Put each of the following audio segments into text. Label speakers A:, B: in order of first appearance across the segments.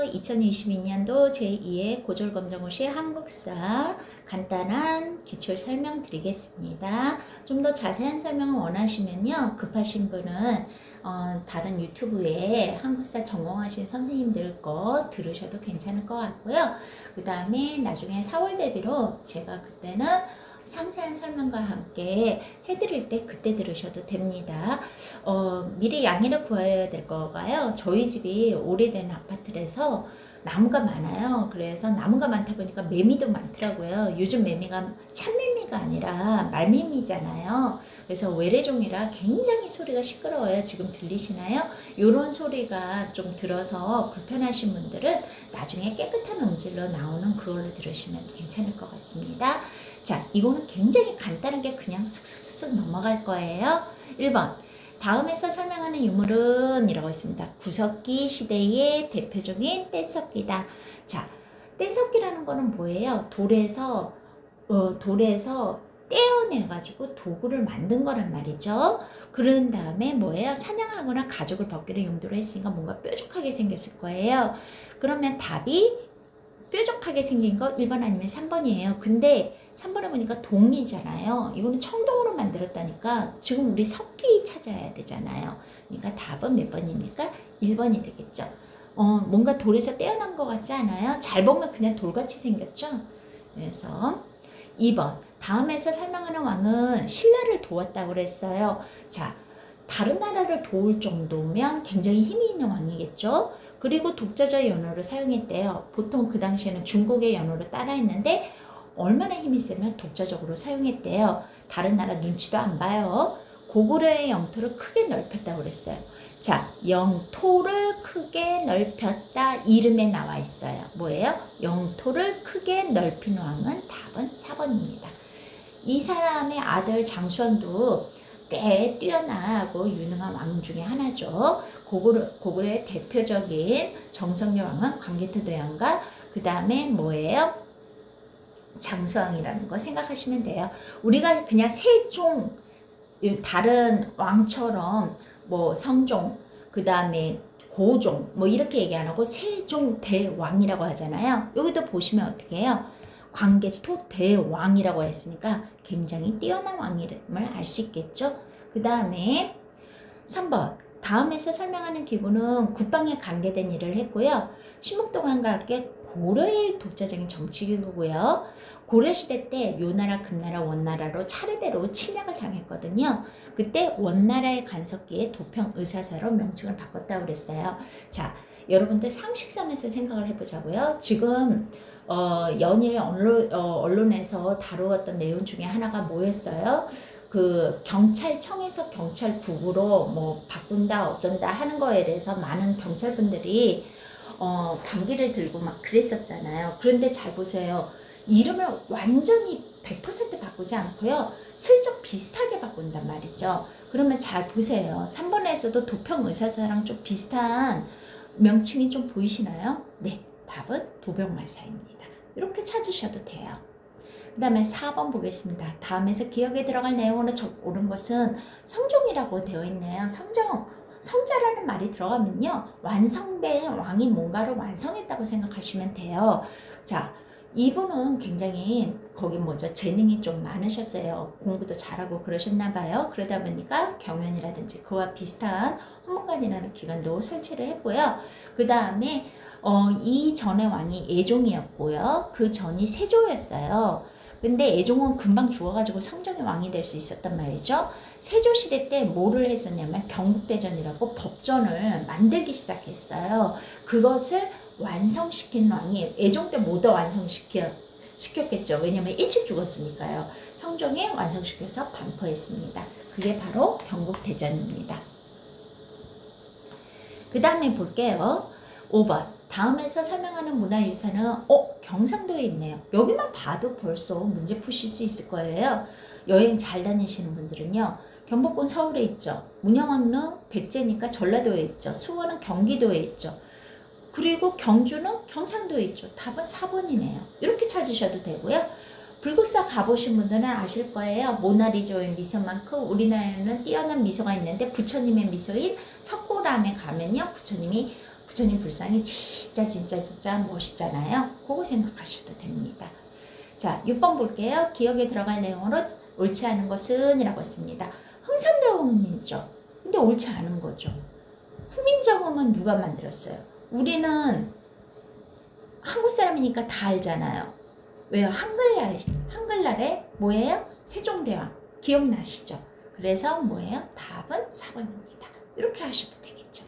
A: 2022년도 제2의 고졸검정고시 한국사 간단한 기출 설명 드리겠습니다. 좀 더 자세한 설명을 원하시면요, 급하신 분은 다른 유튜브에 한국사 전공하신 선생님들 거 들으셔도 괜찮을 것 같고요. 그 다음에 나중에 4월 대비로 제가 그때는 상세한 설명과 함께 해드릴 때 그때 들으셔도 됩니다. 미리 양해를 구해야 될 거가요. 저희 집이 오래된 아파트라서 나무가 많아요. 그래서 나무가 많다 보니까 매미도 많더라고요. 요즘 매미가 참매미가 아니라 말매미잖아요. 그래서 외래종이라 굉장히 소리가 시끄러워요. 지금 들리시나요? 이런 소리가 좀 들어서 불편하신 분들은 나중에 깨끗한 음질로 나오는 그걸로 들으시면 괜찮을 것 같습니다. 자, 이거는 굉장히 간단하게 그냥 슥슥슥 넘어갈 거예요. 1번, 다음에서 설명하는 유물은 이라고 있습니다. 구석기 시대의 대표적인 뗀석기다. 자, 뗀석기라는 거는 뭐예요? 돌에서 떼어내가지고 도구를 만든 거란 말이죠. 그런 다음에 뭐예요? 사냥하거나 가죽을 벗기를 용도로 했으니까 뭔가 뾰족하게 생겼을 거예요. 그러면 답이 뾰족하게 생긴 거 1번 아니면 3번이에요. 근데 3번에 보니까 동이잖아요. 이거는 청동으로 만들었다니까 지금 우리 석기 찾아야 되잖아요. 그러니까 답은 몇 번입니까? 1번이 되겠죠. 뭔가 돌에서 떼어난 것 같지 않아요? 잘 보면 그냥 돌같이 생겼죠. 그래서 2번, 다음에서 설명하는 왕은 신라를 도왔다고 그랬어요. 자, 다른 나라를 도울 정도면 굉장히 힘이 있는 왕이겠죠. 그리고 독자적 연호를 사용했대요. 보통 그 당시에는 중국의 연호를 따라했는데 얼마나 힘이 세면 독자적으로 사용했대요. 다른 나라 눈치도 안 봐요. 고구려의 영토를 크게 넓혔다고 그랬어요. 자, 영토를 크게 넓혔다 이름에 나와 있어요. 뭐예요? 영토를 크게 넓힌 왕은 답은 4번입니다. 이 사람의 아들 장수왕도 꽤 뛰어나고 유능한 왕 중에 하나죠. 고구려의 대표적인 정성녀 왕은 광개토대왕과 그 다음에 뭐예요? 장수왕이라는 거 생각하시면 돼요. 우리가 그냥 세종, 다른 왕처럼 뭐 성종, 그 다음에 고종 뭐 이렇게 얘기 안 하고 세종대왕이라고 하잖아요. 여기도 보시면 어떻게 해요? 광개토대왕이라고 했으니까 굉장히 뛰어난 왕임을 알 수 있겠죠. 그 다음에 3번, 다음에서 설명하는 기구는 국방에 관계된 일을 했고요. 신목동왕과 함께 고려의 독자적인 정치기구고요. 고려시대 때 요나라, 금나라, 원나라로 차례대로 침략을 당했거든요. 그때 원나라의 간섭기에 도평 의사사로 명칭을 바꿨다고 그랬어요. 자, 여러분들 상식선에서 생각을 해보자고요. 지금 연일 언론에서 다루었던 내용 중에 하나가 뭐였어요? 그 경찰청에서 경찰국으로 뭐 바꾼다 어쩐다 하는 거에 대해서 많은 경찰분들이 감기를 들고 막 그랬었잖아요. 그런데 잘 보세요. 이름을 완전히 100% 바꾸지 않고요. 슬쩍 비슷하게 바꾼단 말이죠. 그러면 잘 보세요. 3번에서도 도평의사사랑 좀 비슷한 명칭이 좀 보이시나요? 네, 답은 도병마사입니다. 이렇게 찾으셔도 돼요. 그 다음에 4번 보겠습니다. 다음에서 기억에 들어갈 내용으로 옳은 것은 성종이라고 되어 있네요. 성자라는 말이 들어가면요, 완성된 왕이 뭔가를 완성했다고 생각하시면 돼요. 자, 이분은 굉장히 거기 재능이 좀 많으셨어요. 공부도 잘하고 그러셨나 봐요. 그러다 보니까 경연이라든지 그와 비슷한 헌문관이라는 기관도 설치를 했고요. 그 다음에 이 전의 왕이 애종이었고요. 그 전이 세조였어요. 근데 애종은 금방 죽어가지고 성종의 왕이 될 수 있었단 말이죠. 세조시대 때 뭐를 했었냐면 경국대전이라고 법전을 만들기 시작했어요. 그것을 완성시킨 왕이 애종 때 모두 완성시켰겠죠. 왜냐면 일찍 죽었으니까요. 성종이 완성시켜서 반포했습니다. 그게 바로 경국대전입니다. 그 다음에 볼게요. 5번. 다음에서 설명하는 문화유산은 경상도에 있네요. 여기만 봐도 벌써 문제 푸실 수 있을 거예요. 여행 잘 다니시는 분들은요. 경복궁 서울에 있죠. 문영왕릉 백제니까 전라도에 있죠. 수원은 경기도에 있죠. 그리고 경주는 경상도에 있죠. 답은 4번이네요. 이렇게 찾으셔도 되고요. 불국사 가보신 분들은 아실 거예요. 모나리조의 미소만큼 우리나라에는 뛰어난 미소가 있는데 부처님의 미소인 석고람에 가면요. 부처님이 부처님 불상이 진짜 멋있잖아요. 그거 생각하셔도 됩니다. 자, 6번 볼게요. 기억에 들어갈 내용으로 옳지 않은 것은 이라고 했습니다. 흥선대원이죠. 근데 옳지 않은 거죠. 훈민정음은 누가 만들었어요? 우리는 한국 사람이니까 다 알잖아요. 왜요? 한글날에 뭐예요? 세종대왕 기억나시죠? 그래서 뭐예요? 답은 4번입니다. 이렇게 하셔도 되겠죠.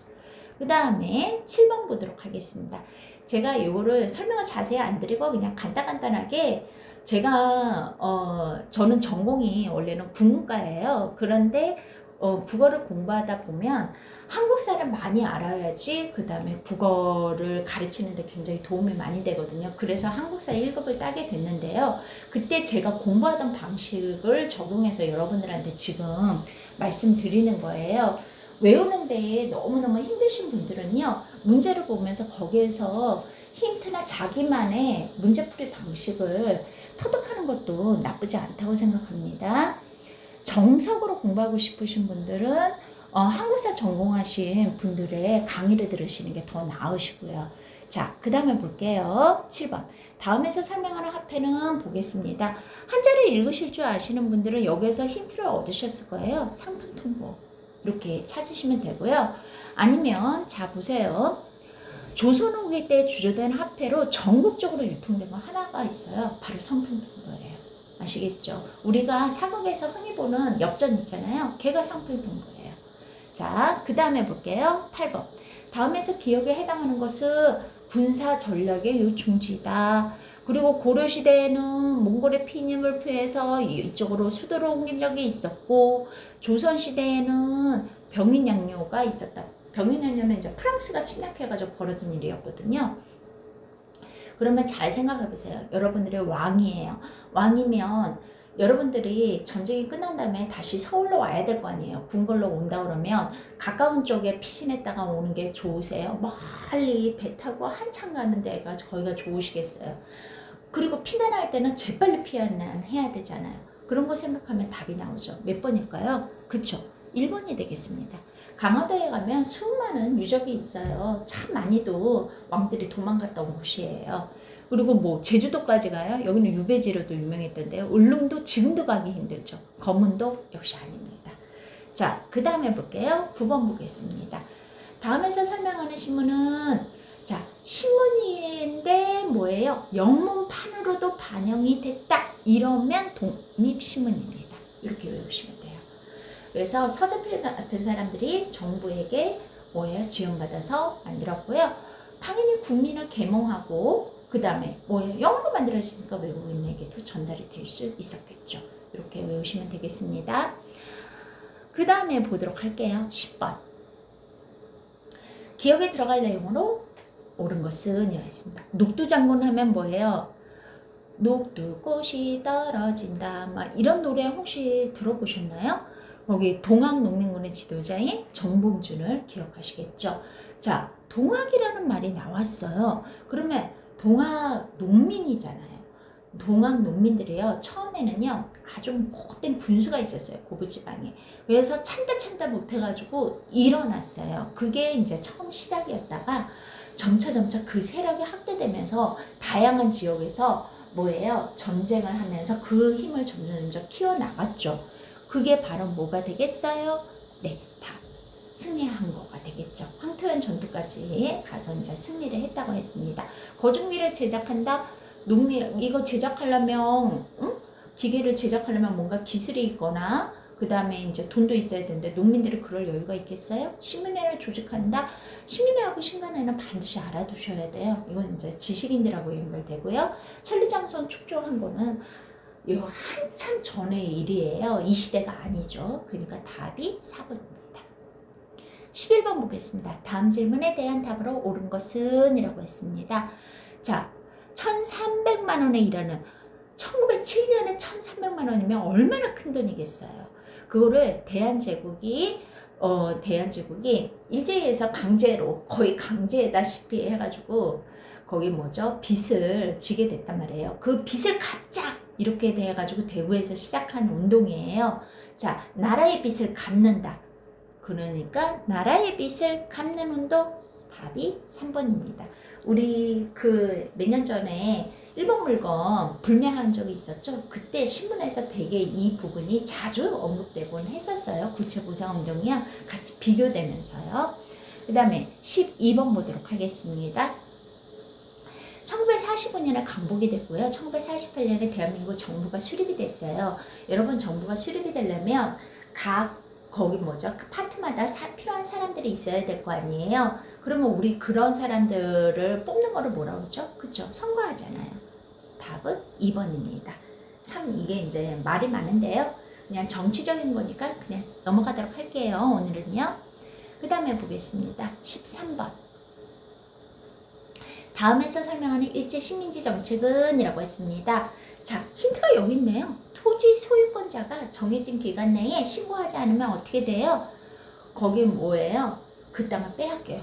A: 그 다음에 7번 보도록 하겠습니다. 제가 이거를 설명을 자세히 안 드리고 그냥 간단하게 제가 저는 전공이 원래는 국문과예요. 그런데 국어를 공부하다 보면 한국사를 많이 알아야지 그 다음에 국어를 가르치는 데 굉장히 도움이 많이 되거든요. 그래서 한국사 1급을 따게 됐는데요. 그때 제가 공부하던 방식을 적용해서 여러분들한테 지금 말씀드리는 거예요. 외우는데 너무너무 힘드신 분들은요, 문제를 보면서 거기에서 힌트나 자기만의 문제풀이 방식을 터득하는 것도 나쁘지 않다고 생각합니다. 정석으로 공부하고 싶으신 분들은 한국사 전공하신 분들의 강의를 들으시는 게 더 나으시고요. 자, 그 다음에 볼게요. 7번. 다음에서 설명하는 화폐는 보겠습니다. 한자를 읽으실 줄 아시는 분들은 여기에서 힌트를 얻으셨을 거예요. 상품 통보. 이렇게 찾으시면 되고요. 아니면 자 보세요. 조선 후기 때 주조된 화폐로 전국적으로 유통된 거 하나가 있어요. 바로 상품 통보예요. 아시겠죠? 우리가 사극에서 흔히 보는 엽전 있잖아요. 걔가 상품 통보예요. 자, 그 다음에 볼게요. 8번. 다음에서 기억에 해당하는 것은 군사 전략의 요충지다. 그리고 고려시대에는 몽골의 피임을 피해서 이쪽으로 수도로 옮긴 적이 있었고, 조선시대에는 병인양요가 있었다. 병인양요는 이제 프랑스가 침략해가지고 벌어진 일이었거든요. 그러면 잘 생각해 보세요. 여러분들의 왕이에요. 왕이면 여러분들이 전쟁이 끝난 다음에 다시 서울로 와야 될 거 아니에요. 궁궐로 온다 그러면 가까운 쪽에 피신했다가 오는 게 좋으세요? 멀리 배 타고 한참 가는 데가 거기가 좋으시겠어요? 그리고 피난할 때는 재빨리 피난해야 되잖아요. 그런 거 생각하면 답이 나오죠. 몇 번일까요? 그쵸? 1번이 되겠습니다. 강화도에 가면 수많은 유적이 있어요. 참 많이도 왕들이 도망갔다 온 곳이에요. 그리고 뭐 제주도까지 가요. 여기는 유배지로도 유명했던데요. 울릉도 지금도 가기 힘들죠. 검은도 역시 아닙니다. 자, 그 다음에 볼게요. 9번 보겠습니다. 다음에서 설명하는 신문은 자, 신문인데 뭐예요? 영문판으로도 반영이 됐다. 이러면 독립신문입니다. 이렇게 외우시면 돼요. 그래서 서재필 같은 사람들이 정부에게 뭐예요? 지원받아서 만들었고요. 당연히 국민을 계몽하고 그 다음에 뭐예요? 영어로 만들어지니까 외국인에게도 전달이 될 수 있었겠죠. 이렇게 외우시면 되겠습니다. 그 다음에 보도록 할게요. 10번. 기억에 들어갈 내용으로 옳은 것은 이라 했습니다. 녹두장군 하면 뭐예요? 녹두꽃이 떨어진다. 막 이런 노래 혹시 들어보셨나요? 거기 동학농민군의 지도자인 정봉준을 기억하시겠죠? 자, 동학이라는 말이 나왔어요. 그러면 동학농민이잖아요. 동학농민들이요. 처음에는요. 아주 못된 군수가 있었어요. 고부지방에. 그래서 참다 못해가지고 일어났어요. 그게 이제 처음 시작이었다가 점차 그 세력이 확대되면서 다양한 지역에서 뭐예요? 전쟁을 하면서 그 힘을 점점 키워나갔죠. 그게 바로 뭐가 되겠어요? 네, 다 승리한 거가 되겠죠. 황토현 전투까지 가서 이제 승리를 했다고 했습니다. 거중미를 제작한다? 이거 제작하려면, 기계를 제작하려면 뭔가 기술이 있거나, 그 다음에 이제 돈도 있어야 되는데, 농민들이 그럴 여유가 있겠어요? 시민회를 조직한다? 시민회하고 신간회는 반드시 알아두셔야 돼요. 이건 이제 지식인들하고 연결되고요. 천리장성 축조한 거는 이거 한참 전의 일이에요. 이 시대가 아니죠. 그러니까 답이 4번입니다. 11번 보겠습니다. 다음 질문에 대한 답으로 옳은 것은 이라고 했습니다. 자, 1,300만 원에 일하는 1907년에 1,300만 원이면 얼마나 큰 돈이겠어요. 그거를 대한제국이 일제에서 강제로 거의 강제다시피 해가지고 거기 뭐죠? 빚을 지게 됐단 말이에요. 그 빚을 갚자! 이렇게 돼가지고 대구에서 시작한 운동이에요. 자, 나라의 빚을 갚는다. 그러니까 나라의 빚을 갚는 운동 답이 3번입니다. 우리 그 몇 년 전에 일본 물건 불매한 적이 있었죠. 그때 신문에서 되게 이 부분이 자주 언급되곤 했었어요. 구체보상운동이랑 같이 비교되면서요. 그 다음에 12번 보도록 하겠습니다. 1945년에 강복이 됐고요. 1948년에 대한민국 정부가 수립이 됐어요. 여러분, 정부가 수립이 되려면 각 거기 뭐죠? 그 파트마다 필요한 사람들이 있어야 될 거 아니에요. 그러면 우리 그런 사람들을 뽑는 거를 뭐라고 그러죠? 그쵸? 선거하잖아요. 답은 2번입니다. 참 이게 이제 말이 많은데요. 그냥 정치적인 거니까 그냥 넘어가도록 할게요. 오늘은요. 그 다음에 보겠습니다. 13번. 다음에서 설명하는 일제 식민지 정책은 이라고 했습니다. 자, 힌트가 여기 있네요. 토지 소유권자가 정해진 기간 내에 신고하지 않으면 어떻게 돼요? 거기 뭐예요? 그 땅을 빼앗겨요.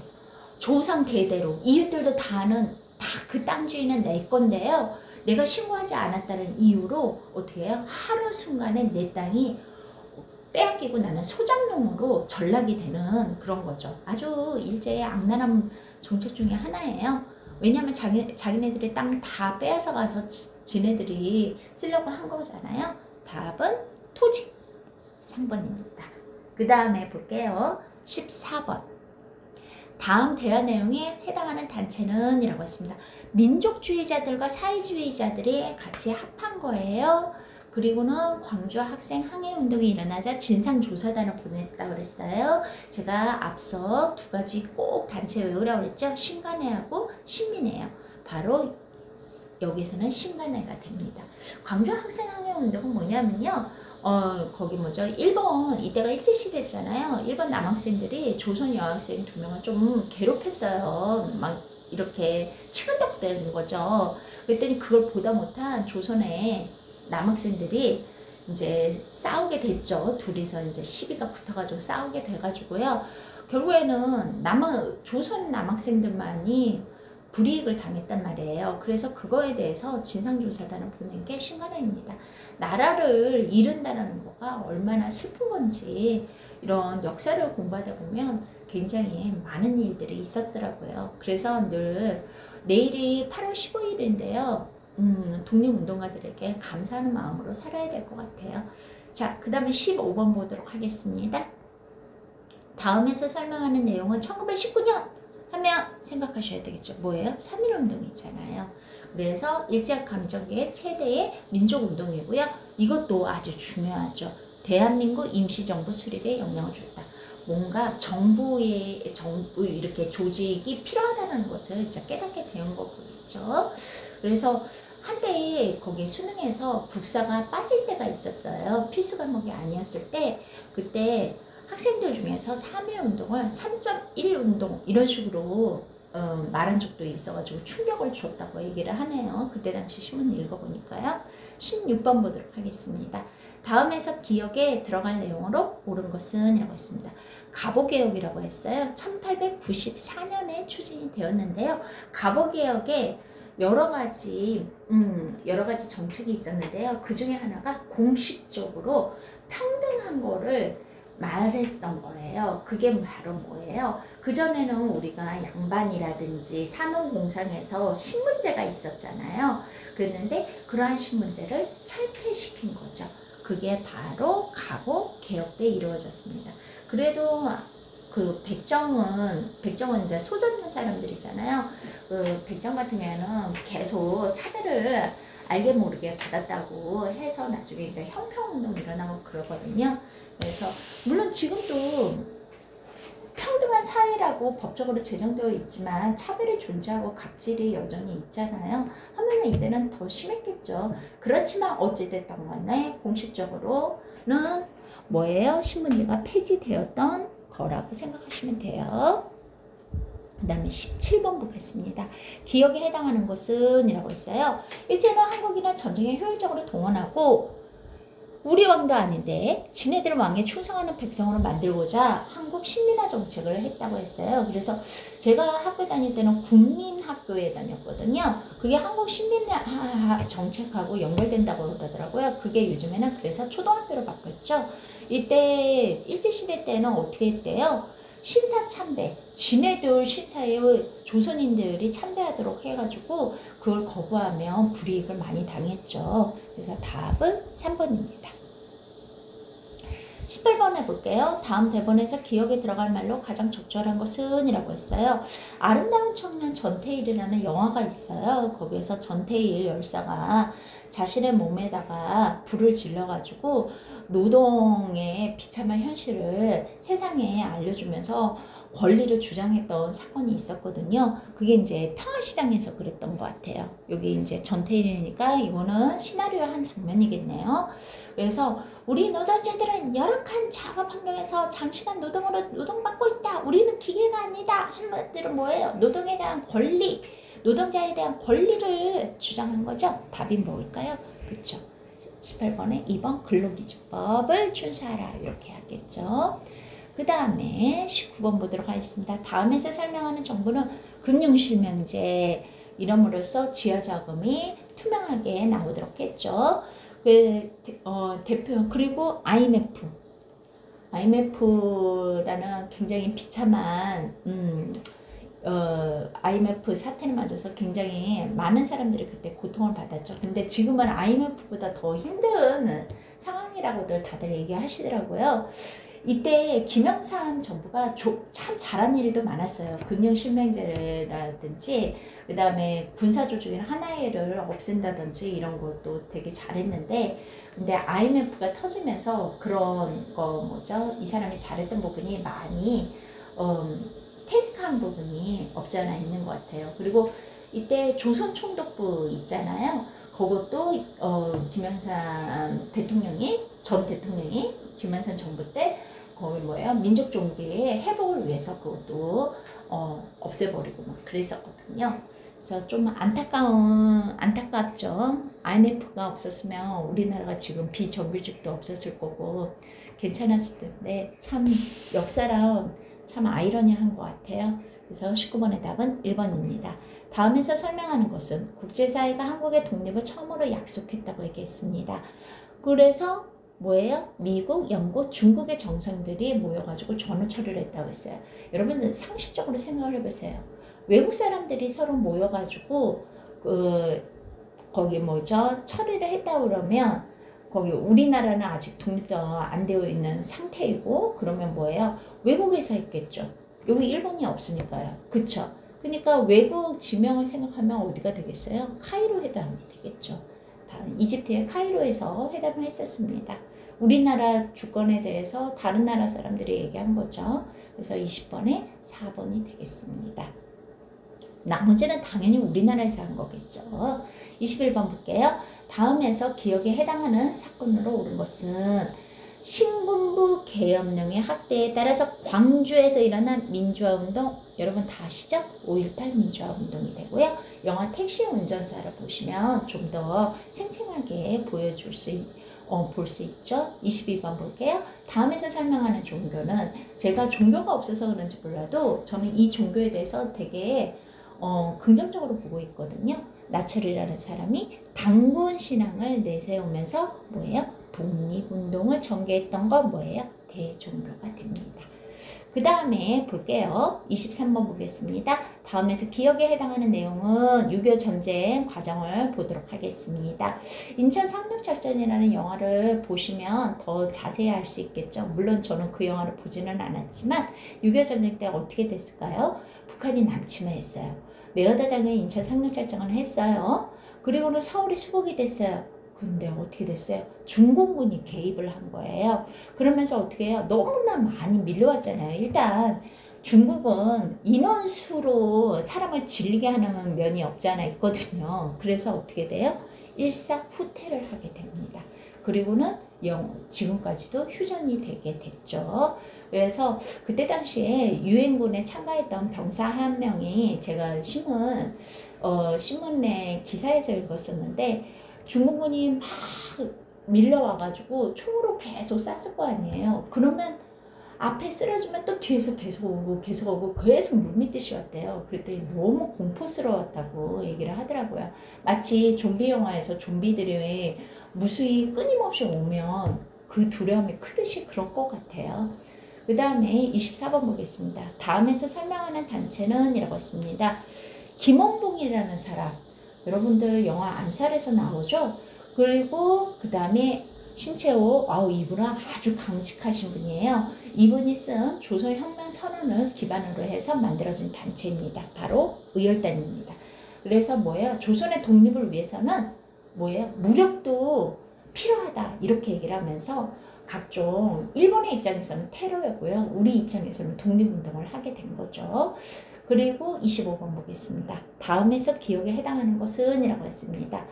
A: 조상 대대로 이웃들도 다 아는 다 그 땅 주인은 내 건데요. 내가 신고하지 않았다는 이유로 어떻게 해요? 하루순간에 내 땅이 빼앗기고 나는 소장농으로 전락이 되는 그런 거죠. 아주 일제의 악랄한 정책 중에 하나예요. 왜냐하면 자기네들의 땅 다 빼앗아 가서 지네들이 쓰려고 한 거잖아요. 답은 토지 3번입니다. 그 다음에 볼게요. 14번. 다음 대화 내용에 해당하는 단체는 이라고 했습니다. 민족주의자들과 사회주의자들이 같이 합한 거예요. 그리고는 광주 학생 항해운동이 일어나자 진상조사단을 보냈다고 그랬어요. 제가 앞서 두 가지 꼭 단체 외우라고 그랬죠. 신간회하고 신민회요. 바로 여기서는 신간회가 됩니다. 광주 학생 항해운동은 뭐냐면요. 거기 뭐죠? 일본, 이때가 일제시대잖아요. 일본 남학생들이 조선 여학생 2명을 좀 괴롭혔어요. 막 이렇게 치근덕대는 거죠. 그랬더니 그걸 보다 못한 조선의 남학생들이 이제 싸우게 됐죠. 둘이서 이제 시비가 붙어가지고 싸우게 돼가지고요. 결국에는 조선 남학생들만이 불이익을 당했단 말이에요. 그래서 그거에 대해서 진상조사단을 보낸 게 신간회입니다. 나라를 잃은다는 거가 얼마나 슬픈 건지 이런 역사를 공부하다 보면 굉장히 많은 일들이 있었더라고요. 그래서 늘 내일이 8월 15일인데요. 독립운동가들에게 감사하는 마음으로 살아야 될 것 같아요. 자, 그 다음에 15번 보도록 하겠습니다. 다음에서 설명하는 내용은 1919년 하면 생각하셔야 되겠죠. 뭐예요? 3.1운동이잖아요. 그래서 일제감정의 최대의 민족운동이고요. 이것도 아주 중요하죠. 대한민국 임시정부 수립에 영향을 줬다. 뭔가 정부 이렇게 조직이 필요하다는 것을 이제 깨닫게 된 거겠죠. 그래서 한때 거기 수능에서 국사가 빠질 때가 있었어요. 필수 과목이 아니었을 때 그때 학생들 중에서 3.1운동을 3.1운동 이런 식으로 말한 적도 있어가지고 충격을 줬다고 얘기를 하네요. 그때 당시 신문 읽어보니까요. 16번 보도록 하겠습니다. 다음에서 기억에 들어갈 내용으로 옳은 것은 이라고 했습니다. 갑오개혁이라고 했어요. 1894년에 추진이 되었는데요. 갑오개혁에 여러 가지 정책이 있었는데요. 그 중에 하나가 공식적으로 평등한 거를 말했던 거예요. 그게 바로 뭐예요? 그전에는 우리가 양반이라든지 산업공상에서 신문제가 있었잖아요. 그랬는데 그러한 신문제를 철폐시킨 거죠. 그게 바로 갑오 개혁 때 이루어졌습니다. 그래도 그 백정은 이제 소전된 사람들이잖아요. 그 백정 같은 경우에는 계속 차별을 알게 모르게 받았다고 해서 나중에 이제 형평운동 일어나고 그러거든요. 그래서 물론 지금도 평등한 사회라고 법적으로 제정되어 있지만 차별이 존재하고 갑질이 여전히 있잖아요. 하물며 이때는 더 심했겠죠. 그렇지만 어찌됐든 간에 공식적으로는 뭐예요? 신문제가 폐지되었던 거라고 생각하시면 돼요. 그 다음에 17번 보겠습니다. 기억에 해당하는 것은 이라고 했어요. 일제는 한국인을 전쟁에 효율적으로 동원하고 우리 왕도 아닌데 지네들 왕에 충성하는 백성으로 만들고자 한국 식민화 정책을 했다고 했어요. 그래서 제가 학교 다닐 때는 국민학교에 다녔거든요. 그게 한국 식민화 정책하고 연결된다고 그러더라고요. 그게 요즘에는 그래서 초등학교로 바뀌었죠. 이때 일제시대 때는 어떻게 했대요? 신사 참배, 지네들 신사에 조선인들이 참배하도록 해가지고 그걸 거부하면 불이익을 많이 당했죠. 그래서 답은 3번입니다. 18번 해볼게요. 다음 대본에서 기억에 들어갈 말로 가장 적절한 것은? 이라고 했어요. 아름다운 청년 전태일이라는 영화가 있어요. 거기에서 전태일 열사가 자신의 몸에다가 불을 질러가지고 노동의 비참한 현실을 세상에 알려주면서 권리를 주장했던 사건이 있었거든요. 그게 이제 평화시장에서 그랬던 것 같아요. 여기 이제 전태일이니까 이거는 시나리오 한 장면이겠네요. 그래서 우리 노동자들은 열악한 작업 환경에서 장시간 노동으로 노동받고 있다. 우리는 기계가 아니다. 한마디로 뭐예요? 노동에 대한 권리, 노동자에 대한 권리를 주장한 거죠. 답이 뭘까요? 그렇죠. 18번에 2번 근로기준법을 준수하라 이렇게 하겠죠. 그 다음에 19번 보도록 하겠습니다. 다음에서 설명하는 정보는 금융실명제 이름으로써 지하자금이 투명하게 나오도록 했죠. 대표 그리고 IMF라는 굉장히 비참한 IMF 사태를 맞아서 굉장히 많은 사람들이 그때 고통을 받았죠. 근데 지금은 IMF보다 더 힘든 상황이라고들 다들 얘기하시더라고요. 이때 김영삼 정부가 참 잘한 일도 많았어요. 금융실명제라든지 그 다음에 군사조직인 하나회를 없앤다든지 이런 것도 되게 잘했는데, 근데 IMF가 터지면서 그런 거 뭐죠? 이 사람이 잘했던 부분이 많이 퇴색한 부분이 없지 않아 있는 것 같아요. 그리고 이때 조선총독부 있잖아요. 그것도 김영삼 대통령이 전 대통령이 김영삼 정부 때 거기 뭐예요? 민족 종교의 회복을 위해서 그것도 없애버리고 막 그랬었거든요. 그래서 좀 안타깝죠. IMF가 없었으면 우리나라가 지금 비정규직도 없었을 거고 괜찮았을 텐데 참 역사랑 참 아이러니한 것 같아요. 그래서 19번의 답은 1번입니다. 다음에서 설명하는 것은 국제사회가 한국의 독립을 처음으로 약속했다고 얘기했습니다. 그래서 뭐예요? 미국, 영국, 중국의 정상들이 모여가지고 전후 처리를 했다고 했어요. 여러분들 상식적으로 생각을 해보세요. 외국 사람들이 서로 모여가지고 거기 뭐죠? 처리를 했다고 그러면 거기 우리나라는 아직 독립도 안 되어 있는 상태이고, 그러면 뭐예요? 외국에서 했겠죠. 여기 일본이 없으니까요. 그쵸? 그러니까 외국 지명을 생각하면 어디가 되겠어요? 카이로 회담이 되겠죠. 이집트의 카이로에서 회담을 했었습니다. 우리나라 주권에 대해서 다른 나라 사람들이 얘기한 거죠. 그래서 20번에 4번이 되겠습니다. 나머지는 당연히 우리나라에서 한 거겠죠. 21번 볼게요. 다음에서 기억에 해당하는 사건으로 옳은 것은 신군부 계엄령의 확대에 따라서 광주에서 일어난 민주화운동, 여러분 다 아시죠? 5.18 민주화운동이 되고요. 영화 택시 운전사를 보시면 좀 더 생생하게 볼 수 있죠. 22번 볼게요. 다음에서 설명하는 종교는, 제가 종교가 없어서 그런지 몰라도 저는 이 종교에 대해서 되게 긍정적으로 보고 있거든요. 나철이라는 사람이 단군 신앙을 내세우면서 뭐예요? 독립운동을 전개했던 건 뭐예요? 대종교가 됩니다. 그 다음에 볼게요. 23번 보겠습니다. 다음에서 기억에 해당하는 내용은 6.25 전쟁 과정을 보도록 하겠습니다. 인천 상륙작전이라는 영화를 보시면 더 자세히 알 수 있겠죠. 물론 저는 그 영화를 보지는 않았지만 6.25 전쟁 때 어떻게 됐을까요? 북한이 남침했어요. 메가다장에 인천 상륙작전을 했어요. 그리고는 서울이 수복이 됐어요. 근데 어떻게 됐어요? 중공군이 개입을 한 거예요. 그러면서 어떻게 해요? 너무나 많이 밀려왔잖아요. 일단 중국은 인원수로 사람을 질리게 하는 면이 없지 않아 있거든요. 그래서 어떻게 돼요? 일사후퇴를 하게 됩니다. 그리고는 지금까지도 휴전이 되게 됐죠. 그래서 그때 당시에 유엔군에 참가했던 병사 한 명이 제가 신문에 기사에서 읽었었는데, 중국군이 막 밀려와가지고 총으로 계속 쐈을 거 아니에요. 그러면 앞에 쓰러지면 또 뒤에서 계속 오고 계속 물밀듯이 왔대요. 그랬더니 너무 공포스러웠다고 얘기를 하더라고요. 마치 좀비 영화에서 좀비들이 무수히 끊임없이 오면 그 두려움이 크듯이 그런 것 같아요. 그 다음에 24번 보겠습니다. 다음에서 설명하는 단체는 이라고 했습니다. 김원봉이라는 사람, 여러분들 영화 암살에서 나오죠. 그리고 그 다음에 신채호, 이분은 아주 강직하신 분이에요. 이분이 쓴 조선혁명선언을 기반으로 해서 만들어진 단체입니다. 바로 의열단입니다. 그래서 뭐예요? 조선의 독립을 위해서는 뭐예요? 무력도 필요하다 이렇게 얘기를 하면서 각종 일본의 입장에서는 테러였고요. 우리 입장에서는 독립운동을 하게 된 거죠. 그리고 25번 보겠습니다. 다음에서 기억에 해당하는 것은 이라고 했습니다.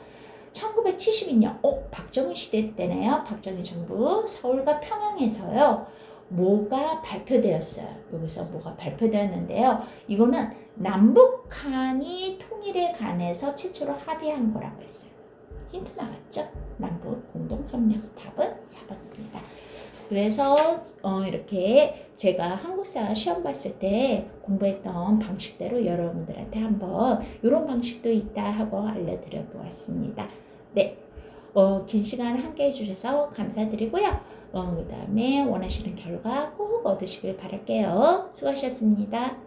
A: 1972년 박정희 시대 때네요. 박정희 정부 서울과 평양에서요. 뭐가 발표되었어요. 여기서 뭐가 발표되었는데요. 이거는 남북한이 통일에 관해서 최초로 합의한 거라고 했어요. 힌트 나왔죠? 남북 공동성명. 답은 4번입니다. 그래서 이렇게 제가 한국사 시험 봤을 때 공부했던 방식대로 여러분들한테 한번 이런 방식도 있다 하고 알려드려 보았습니다. 네, 긴 시간 함께 해주셔서 감사드리고요. 그 다음에 원하시는 결과 꼭 얻으시길 바랄게요. 수고하셨습니다.